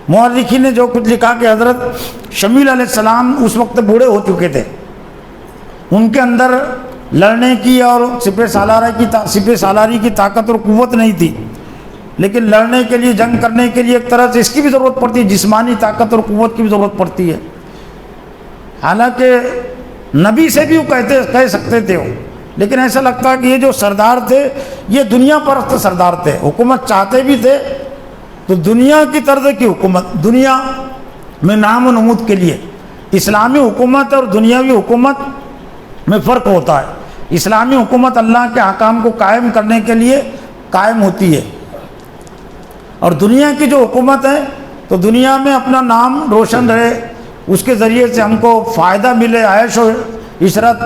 مورخین نے جو کچھ لکھا کہ حضرت شمیل علیہ السلام اس وقت بوڑھے ہو چکے تھے، ان کے اندر لڑنے کی اور سپہ سالاری کی طاقت اور قوت نہیں تھی، لیکن لڑنے کے لیے، جنگ کرنے کے لیے ایک طرح سے اس کی بھی ضرورت پڑتی ہے، جسمانی طاقت اور قوت کی بھی ضرورت پڑتی ہے۔ حالانکہ نبی سے بھی وہ کہہ سکتے تھے وہ، لیکن ایسا لگتا ہے کہ یہ جو سردار تھے یہ دنیا پرست سردار تھے، حکومت چاہتے بھی تھے تو دنیا کی طرز کی حکومت، دنیا میں نام و نمود کے لیے۔ اسلامی حکومت اور دنیاوی حکومت میں فرق ہوتا ہے۔ اسلامی حکومت اللہ کے احکام کو قائم کرنے کے لیے قائم ہوتی ہے، اور دنیا کی جو حکومت ہے تو دنیا میں اپنا نام روشن رہے، اس کے ذریعے سے ہم کو فائدہ ملے، عیش و عشرت،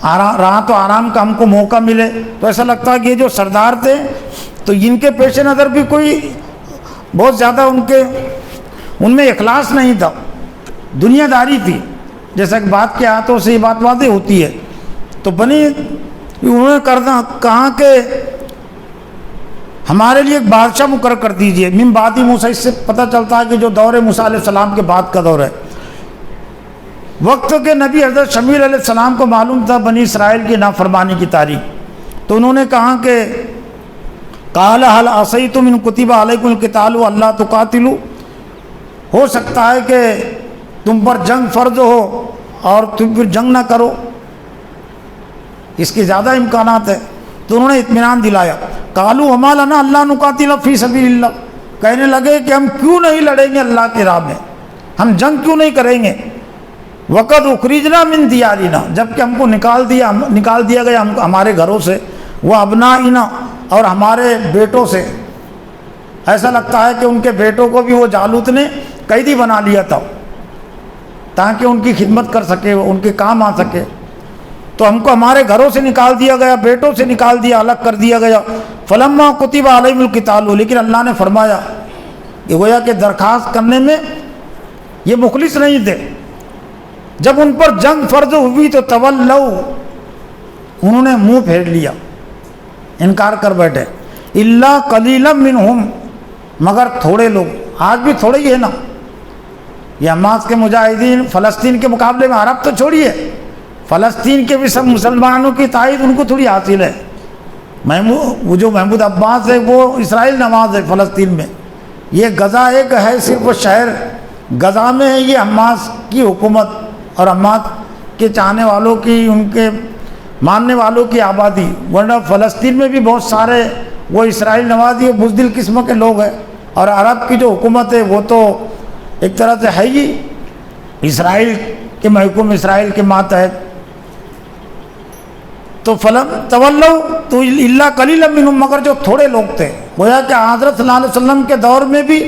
راحت و آرام کا ہم کو موقع ملے۔ تو ایسا لگتا ہے کہ یہ جو سردار تھے تو ان کے پیش نظر بھی کوئی بہت زیادہ ان میں اخلاص نہیں تھا، دنیا داری تھی، جیسا کہ بات کے ہاتھوں سے یہ بات واضح ہوتی ہے۔ تو انہوں نے کہا کہ ہمارے لیے ایک بادشاہ مقرر کر دیجئے، من بعد موسیٰ، اس سے پتہ چلتا ہے کہ جو دور موسیٰ علیہ السلام کے بعد کا دور ہے۔ وقت کے نبی حضرت شمیل علیہ السلام کو معلوم تھا بنی اسرائیل کی نافرمانی کی تاریخ، تو انہوں نے کہا کہ قال هل عصیتم ان کتب علیکم القتال الا تقاتلوا، ہو سکتا ہے کہ تم پر جنگ فرض ہو اور تم پھر جنگ نہ کرو، اس کی زیادہ امکانات ہے۔ تو انہوں نے اطمینان دلایا. قالوا وما لنا الا نقاتل فی سبیل اللہ, کہنے لگے کہ ہم کیوں نہیں لڑیں گے اللہ کی راہ میں, ہم جنگ کیوں نہیں کریں گے. وقد اخرجنا من دیارنا, جبکہ ہم کو نکال دیا گیا ہمارے گھروں سے, وہ ابنائنا, اور ہمارے بیٹوں سے. ایسا لگتا ہے کہ ان کے بیٹوں کو بھی وہ جالوت نے قیدی بنا لیا تھا تاکہ ان کی خدمت کر سکے, ان کے کام آ سکے. تو ہم کو ہمارے گھروں سے نکال دیا گیا, بیٹوں سے نکال دیا, الگ کر دیا گیا. فلما کتب علیہم القتال, لیکن اللہ نے فرمایا کہ گویا کہ درخواست کرنے میں یہ مخلص نہیں تھے. جب ان پر جنگ فرض ہوئی تو تولوا, انہوں نے منہ پھیر لیا, انکار کر بیٹھے. الا قلیلا منہم, مگر تھوڑے لوگ, آج بھی تھوڑے ہی ہے نا. یہ حماس کے مجاہدین فلسطین کے مقابلے میں, عرب تو چھوڑیے, فلسطین کے بھی سب مسلمانوں کی تائید ان کو تھوڑی حاصل ہے. وہ جو محمود عباس ہے وہ اسرائیل نواز ہے فلسطین میں. یہ غزہ ایک ہے صرف شہر, غزہ میں ہے یہ حماس کی حکومت اور حماس کے چاہنے والوں کی, ان کے ماننے والوں کی آبادی. ورنہ فلسطین میں بھی بہت سارے وہ اسرائیل نوازی اور بزدل قسم کے لوگ ہیں. اور عرب کی جو حکومت ہے وہ تو ایک طرح سے ہے ہی اسرائیل کے محکوم, اسرائیل کے ماتحت. تو فلم تولوا تو الا قلیلا منہم, مگر جو تھوڑے لوگ تھے. گویا کہ حضرت صلی اللہ علیہ وسلم کے دور میں بھی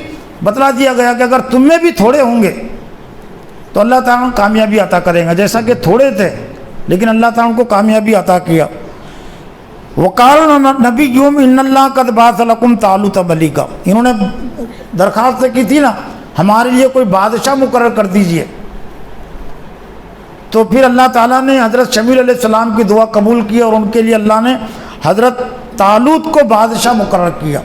بتلا دیا گیا کہ اگر تم میں بھی تھوڑے ہوں گے تو اللہ تعالیٰ کامیابی عطا کریں گا. جیسا کہ تھوڑے تھے لیکن اللہ تعالیٰ کو کامیابی عطا کیا. وقال نبیہم ان اللہ قد بعث لکم طالوت ملیکا, انہوں نے درخواست کی تھی نا ہمارے لیے کوئی بادشاہ مقرر کر دیجئے. تو پھر اللہ تعالیٰ نے حضرت شمیل علیہ السلام کی دعا قبول کی اور ان کے لیے اللہ نے حضرت طالوت کو بادشاہ مقرر کیا.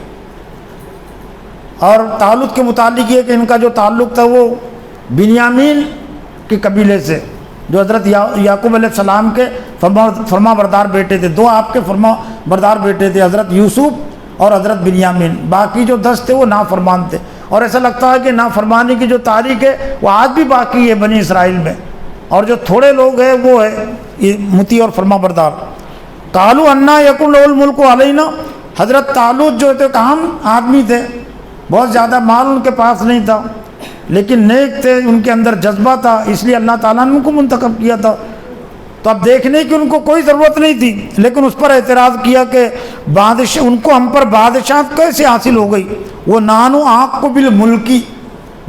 اور طالوت کے متعلق یہ کہ ان کا جو تعلق تھا وہ بنیامین کے قبیلے سے, جو حضرت یعقوب علیہ السلام کے فرما بردار بیٹے تھے. دو آپ کے فرما بردار بیٹے تھے, حضرت یوسف اور حضرت بنیامین. باقی جو 10 تھے وہ نافرمان تھے. اور ایسا لگتا ہے کہ نافرمانی کی جو تاریخ ہے وہ آج بھی باقی ہے بنی اسرائیل میں. اور جو تھوڑے لوگ ہیں وہ ہے مطیع اور فرما بردار. قالوا انا یکن له الملک علینا, حضرت طالوت جو تھے عام آدمی تھے, بہت زیادہ مال ان کے پاس نہیں تھا, لیکن نیک تھے, ان کے اندر جذبہ تھا, اس لیے اللہ تعالیٰ نے ان کو منتخب کیا تھا. تو اب دیکھنے کی ان کو کوئی ضرورت نہیں تھی, لیکن اس پر اعتراض کیا کہ بادشاہ, ان کو ہم پر بادشاہت کیسے حاصل ہو گئی. وہ نانو آنکھ کو بالملکی,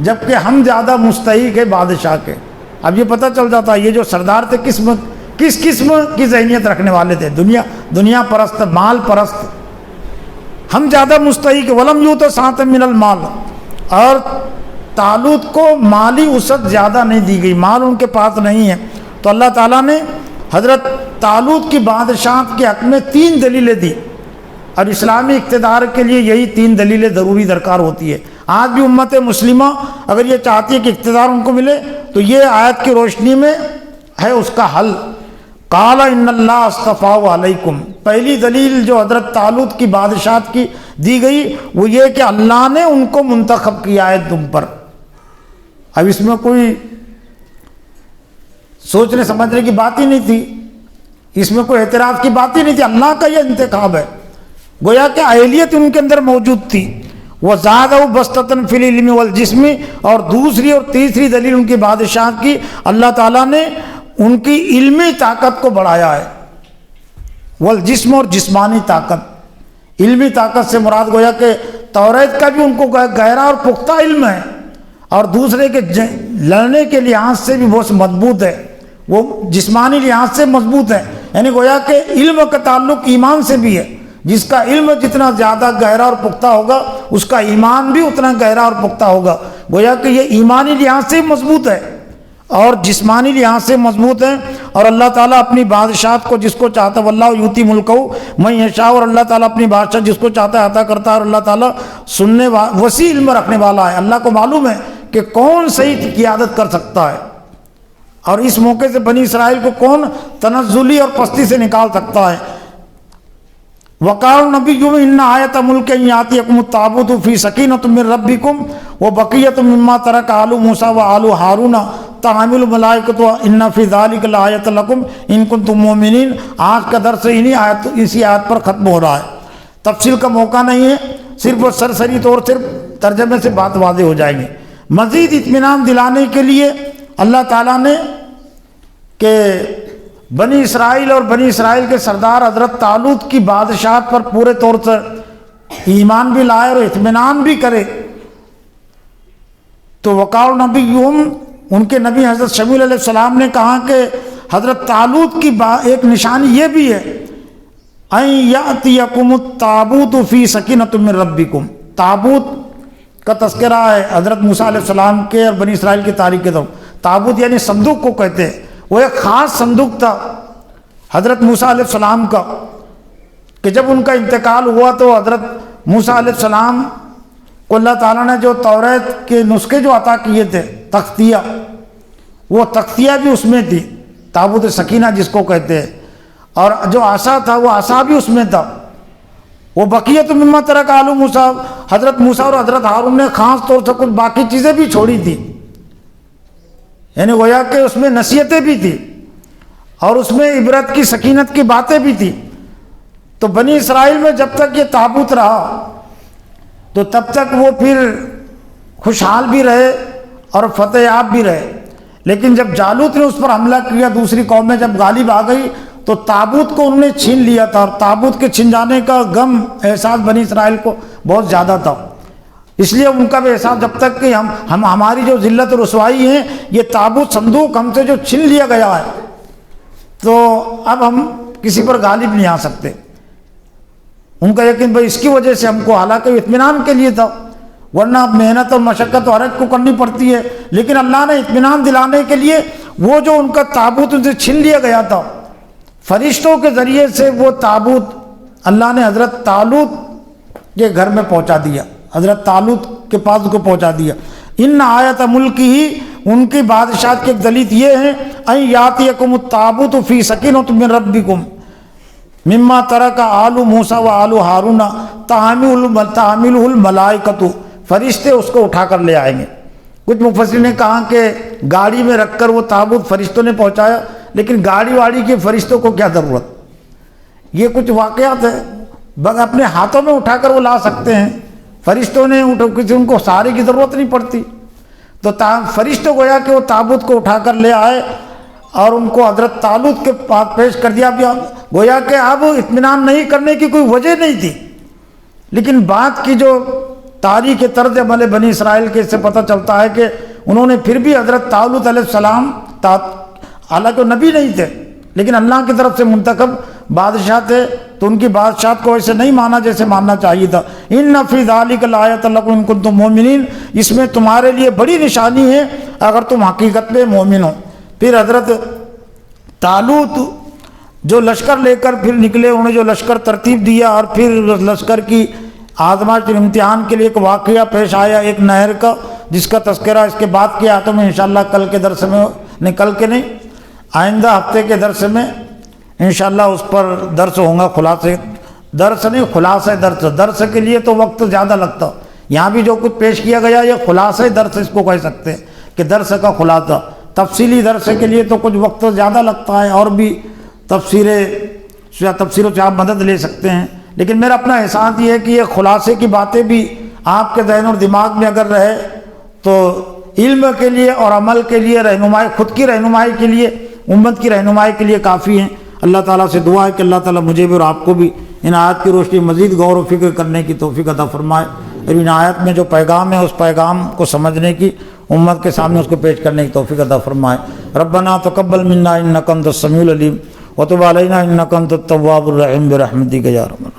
جبکہ ہم زیادہ مستحق ہے بادشاہ کے. اب یہ پتہ چل جاتا یہ جو سردار تھے کس قسم کی ذہنیت رکھنے والے تھے, دنیا پرست, مال پرست. ہم زیادہ مستحق, ولم یؤت سعۃ من المال, اور طالوت کو مالی وسعت زیادہ نہیں دی گئی, مال ان کے پاس نہیں ہے. تو اللہ تعالیٰ نے حضرت طالوت کی بادشاہت کے حق میں 3 دلیلیں دی, اور اسلامی اقتدار کے لیے یہی 3 دلیلیں ضروری درکار ہوتی ہے. آج بھی امت مسلمہ اگر یہ چاہتی ہے کہ اقتدار ان کو ملے تو یہ آیت کی روشنی میں ہے اس کا حل. قال ان اللہ اصطفاہ علیکم, پہلی دلیل جو حضرت طالوت کی بادشاہت کی دی گئی وہ یہ کہ اللہ نے ان کو منتخب کیا ہے تم پر. اب اس میں کوئی سوچنے سمجھنے کی بات ہی نہیں تھی, اس میں کوئی اعتراض کی بات ہی نہیں تھی. اللہ کا یہ انتخاب ہے, گویا کہ اہلیت ان کے اندر موجود تھی. وَزَادَهُ بَسْطَةً فِي الْعِلْمِ وَالْجِسْمِ, اور دوسری اور تیسری دلیل ان کی بادشاہت کی, اللہ تعالیٰ نے ان کی علمی طاقت کو بڑھایا ہے. والجسم, اور جسمانی طاقت. علمی طاقت سے مراد گویا کہ توریت کا بھی ان کو گہرا اور پختہ علم ہے, اور دوسرے کے لڑنے کے لحاظ سے بھی بہت مضبوط ہے, وہ جسمانی لحاظ سے مضبوط ہے. یعنی گویا کہ علم کا تعلق ایمان سے بھی ہے. جس کا علم جتنا زیادہ گہرا اور پختہ ہوگا اس کا ایمان بھی اتنا گہرا اور پختہ ہوگا. گویا کہ یہ ایمانی لحاظ سے مضبوط ہے اور جسمانی لحاظ سے مضبوط ہے. اور اللہ تعالیٰ اپنی بادشاہت کو جس کو چاہتا ہے, واللہ یؤتی ملکہ من یشاء, اور اللہ تعالیٰ اپنی بادشاہت جس کو چاہتا ہے عطا کرتا ہے. اور اللہ تعالیٰ سننے وسیع علم رکھنے والا ہے. اللہ کو معلوم ہے کہ کون صحیح قیادت کر سکتا ہے, اور اس موقع سے بنی اسرائیل کو کون تنزلی اور پستی سے نکال سکتا ہے. وقال نبیہم ان آیۃ ملک ان یاتیکم التابوت فی سکینۃ من ربکم وبقیۃ مما ترک آل موسیٰ وآل ہارون تعامل الملائکۃ ان فی ذلک لآیۃ لکم ان کنتم مؤمنین۔ آج کا درس اسی آیت پر ختم ہو رہا ہے، تفصیل کا موقع نہیں ہے، صرف وہ سرسری طور صرف ترجمے سے بات واضح ہو جائیں گے۔ مزید اطمینان دلانے کے لیے اللہ تعالیٰ نے کہ بنی اسرائیل اور بنی اسرائیل کے سردار حضرت طالوت کی بادشاہت پر پورے طور سے ایمان بھی لائے اور اطمینان بھی کرے، تو وقال نبیہم، ان کے نبی حضرت شمیل علیہ السلام نے کہا کہ حضرت طالوت کی ایک نشانی یہ بھی ہے ان یأتیکم التابوت فی سکینۃ من ربکم۔ تابوت کا تذکرہ ہے حضرت موسیٰ علیہ السلام کے اور بنی اسرائیل کی تاریخ کے دوران۔ تابوت یعنی صندوق کو کہتے ہیں، وہ ایک خاص صندوق تھا حضرت موسیٰ علیہ السلام کا، کہ جب ان کا انتقال ہوا تو حضرت موسیٰ علیہ السلام کو اللہ تعالیٰ نے جو توریت کے نسخے جو عطا کیے تھے، تختیہ، وہ تختیہ بھی اس میں تھی، تابوت سکینہ جس کو کہتے ہیں، اور جو عصا تھا وہ عصا بھی اس میں تھا۔ وہ بقیت مما ترک آل موسیٰ، حضرت موسیٰ اور حضرت ہارون نے خاص طور سے کچھ باقی چیزیں بھی چھوڑی تھی، یعنی گویا کہ اس میں نصیحتیں بھی تھی اور اس میں عبرت کی سکینت کی باتیں بھی تھی۔ تو بنی اسرائیل میں جب تک یہ تابوت رہا تو تب تک وہ پھر خوشحال بھی رہے اور فتح یاب بھی رہے، لیکن جب جالوت نے اس پر حملہ کیا، دوسری قومیں جب غالب آ گئی تو تابوت کو انہوں نے چھین لیا تھا، اور تابوت کے چھن جانے کا غم احساس بنی اسرائیل کو بہت زیادہ تھا۔ اس لیے ان کا بھی احساس جب تک کہ ہماری جو ذلت و رسوائی ہے، یہ تابوت صندوق ہم سے جو چھن لیا گیا ہے، تو اب ہم کسی پر غالب نہیں آ سکتے۔ ان کا یقین بھائی اس کی وجہ سے ہم کو، حالانکہ اطمینان کے لیے تھا، ورنہ محنت اور مشقت اور حرج کو کرنی پڑتی ہے، لیکن اللہ نے اطمینان دلانے کے لیے وہ جو ان کا تابوت ان سے چھن لیا گیا تھا، فرشتوں کے ذریعے سے وہ تابوت اللہ نے حضرت طالوت کے گھر میں پہنچا دیا، حضرت طالوت کے پاس کو پہنچا دیا۔ ان آیت ملک ہی، ان کی بادشاہت کی ایک دلیل یہ ہے ان یاتیکم التابوت فی سکینۃ من ربکم مما ترک آل موسیٰ و آل ہارون تحملہ الملائکۃ، فرشتے اس کو اٹھا کر لے آئیں گے۔ کچھ مفسرین نے کہا کہ گاڑی میں رکھ کر وہ تابوت فرشتوں نے پہنچایا، لیکن گاڑی واڑی کے فرشتوں کو کیا ضرورت، یہ کچھ واقعات ہے، اپنے ہاتھوں میں اٹھا کر وہ لا سکتے ہیں، فرشتوں نے کسی ان کو سہارے کی ضرورت نہیں پڑتی۔ تو فرشتوں گویا کہ وہ تابوت کو اٹھا کر لے آئے اور ان کو حضرت طالوت کے پاس پیش کر دیا۔ گویا کہ اب اطمینان نہیں کرنے کی کوئی وجہ نہیں تھی، لیکن بات کی جو تاریخ طرز عمل بنی اسرائیل کے، اس سے پتہ چلتا ہے کہ انہوں نے پھر بھی حضرت طالوت علیہ السلام، حالانکہ وہ نبی نہیں تھے لیکن اللہ کی طرف سے منتخب بادشاہ تھے، تو ان کی بادشاہت کو ایسے نہیں مانا جیسے ماننا چاہیے تھا۔ ان فی ذلک لآیۃ لکم ان کنتم مؤمنین، اس میں تمہارے لیے بڑی نشانی ہے اگر تم حقیقت میں مومن ہو۔ پھر حضرت طالوت جو لشکر لے کر پھر نکلے، انہوں نے جو لشکر ترتیب دیا، اور پھر لشکر کی آزمائش امتحان کے لیے ایک واقعہ پیش آیا ایک نہر کا، جس کا تذکرہ اس کے بعد کیا تو میں انشاءاللہ کل کے درس میں، کل کے نہیں آئندہ ہفتے کے درس میں انشاءاللہ اس پر درس ہوگا، خلاصہ درس کے لیے تو وقت زیادہ لگتا، یہاں بھی جو کچھ پیش کیا گیا یہ خلاصہ درس اس کو کہہ سکتے ہیں کہ درس کا خلاصہ۔ تفصیلی درس کے لیے تو کچھ وقت زیادہ لگتا ہے، اور بھی تفسیروں سے آپ مدد لے سکتے ہیں، لیکن میرا اپنا احساس یہ ہے کہ یہ خلاصے کی باتیں بھی آپ کے ذہن اور دماغ میں اگر رہے تو علم کے لیے اور عمل کے لیے رہنمائی، خود کی رہنمائی کے لیے، امت کی رہنمائی کے لیے کافی ہیں۔ اللہ تعالیٰ سے دعا ہے کہ اللہ تعالیٰ مجھے بھی اور آپ کو بھی ان آیات کی روشنی مزید غور و فکر کرنے کی توفیق عطا فرمائے، اور ان آیات میں جو پیغام ہے اس پیغام کو سمجھنے کی، امت کے سامنے اس کو پیش کرنے کی توفیق عطا فرمائے۔ ربنا تقبل منا انک انت السمیع العلیم وتب علینا انک انت التواب الرحیم برحمتک یا ارحم الراحمین۔